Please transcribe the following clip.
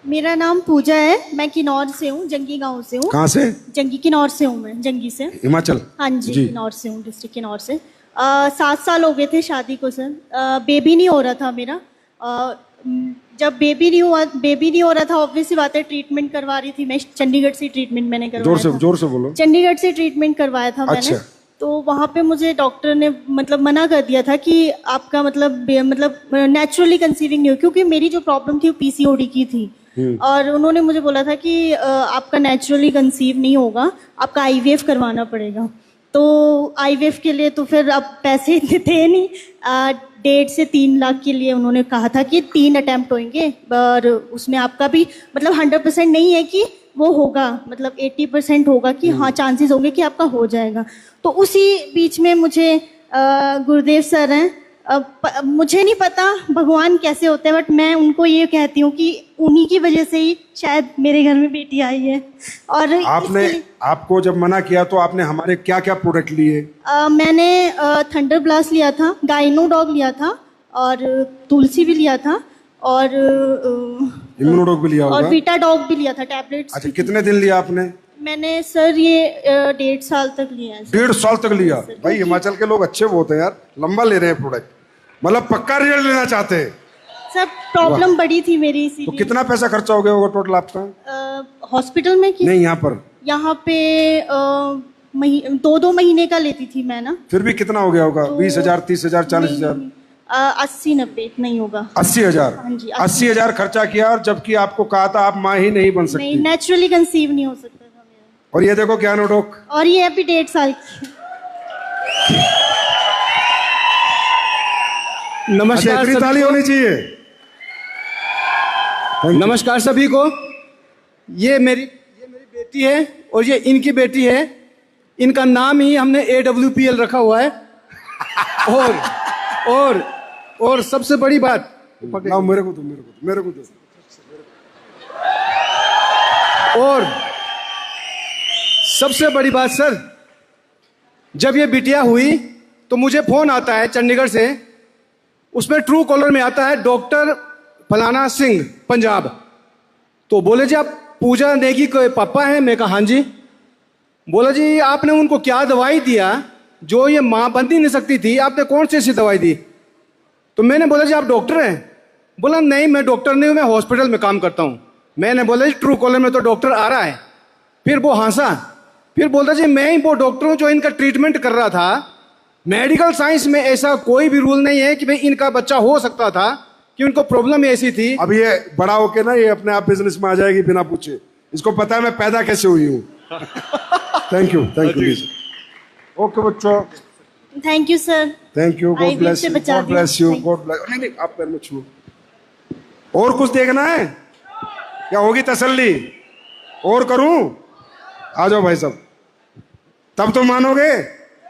मेरा नाम पूजा है, मैं किन्नौर से हूँ, जंगी गांव से हूँ। कहाँ से? जंगी, किन्नौर से हूँ मैं, जंगी से। हिमाचल? हाँ जी, जी। किन्नौर से हूँ, डिस्ट्रिक्ट किन्नौर से। 7 साल हो गए थे शादी को सर। बेबी नहीं हो रहा था मेरा। जब बेबी नहीं हो रहा था, ऑब्वियस सी बात है, ट्रीटमेंट करवा रही थी मैं। चंडीगढ़ से ट्रीटमेंट मैंने करवाया था। जोर से बोलो। चंडीगढ़ से ट्रीटमेंट करवाया था मैंने। अच्छा। तो वहाँ पे मुझे डॉक्टर ने मतलब मना कर दिया था कि आपका मतलब नेचुरली कंसीविंग नहीं हो, क्योंकि मेरी जो प्रॉब्लम थी वो पीसीओडी की थी। और उन्होंने मुझे बोला था कि आपका नेचुरली कंसीव नहीं होगा, आपका आईवीएफ करवाना पड़ेगा। तो आईवीएफ के लिए तो फिर अब पैसे इतने थे नहीं। 1.5 से 3 लाख के लिए उन्होंने कहा था कि 3 अटेम्प्ट होंगे, और उसमें आपका भी मतलब 100% नहीं है कि वो होगा, मतलब 80% होगा कि हाँ चांसेस होंगे कि आपका हो जाएगा। तो उसी बीच में मुझे गुरुदेव सर हैं, मुझे नहीं पता भगवान कैसे होते हैं, बट मैं उनको ये कहती हूँ कि उन्हीं की वजह से ही शायद मेरे घर में बेटी आई है। और आपको जब मना किया तो आपने हमारे क्या क्या प्रोडक्ट लिए? मैंने थंडर ब्लास्ट लिया था, गाइनो डॉग लिया था, और तुलसी भी लिया था, और इम्यूनोडॉग भी लिया होगा, और बीटा डॉग भी लिया था, टैबलेट्स। अच्छा, कितने दिन लिया आपने? मैंने सर ये 1.5 साल तक लिया है। 1.5 साल तक लिया? भाई हिमाचल के लोग अच्छे बहुत हैं यार, लंबा ले रहे हैं प्रोडक्ट, मतलब पक्का रिजल्ट लेना चाहते हैं। सर प्रॉब्लम बड़ी थी मेरी, इसीलिए। तो कितना पैसा खर्चा हो गया होगा टोटल आपका? हॉस्पिटल में कि नहीं, यहाँ पर? यहाँ पे 2 महीने का लेती थी मैं ना। फिर भी कितना हो गया होगा? 20,000, 30,000, 40,000? 80-90 नहीं होगा। 80,000? हाँ जी, 80,000 खर्चा किया, और जबकि आपको कहा था आप माँ ही नहीं बन सकती। नहीं, नेचुरली कंसीव नहीं हो सकता था मेरा। और ये देखो क्या नोडोक, और ये अभी 1.5 साल की। नमस्कार, इतनी ताली होनी चाहिए। नमस्कार सभी को। ये मेरी बेटी है और ये इनकी बेटी है। इनका नाम ही हमने AWPL रखा हुआ है। और सबसे बड़ी बात, ना मेरे को दो। और सबसे बड़ी बात सर, जब ये बिटिया हुई तो मुझे फोन आता है चंडीगढ़ से, उसमें ट्रू कॉलर में आता है डॉक्टर फलाना सिंह पंजाब। तो बोले जी आप पूजा नेगी के पापा हैं? मैं कहा हाँ जी। बोला जी आपने उनको क्या दवाई दिया जो ये मां बन ही नहीं सकती थी, आपने कौन सी ऐसी दवाई दी? तो मैंने बोला जी आप डॉक्टर हैं? बोला नहीं मैं डॉक्टर नहीं हूं, मैं हॉस्पिटल में काम करता हूं। मैंने बोला जी ट्रू कॉलर में तो डॉक्टर आ रहा है। फिर वो हंसा, फिर बोलता जी मैं ही वो डॉक्टर हूं जो इनका ट्रीटमेंट कर रहा था। मेडिकल साइंस में ऐसा कोई भी रूल नहीं है कि भाई इनका बच्चा हो सकता था, कि उनको प्रॉब्लम ऐसी थी। अब ये बड़ा होके ना ये अपने आप बिजनेस में आ जाएगी बिना पूछे। इसको पता है मैं पैदा कैसे हुई हूँ। थैंक यू ओके बच्चों, thank you sir. Thank you, God bless you, God bless you, God bless. नहीं आप पैर में छुओ। और कुछ देखना है क्या? होगी तसल्ली? और करूं? आ जाओ भाई साहब, तब तो मानोगे।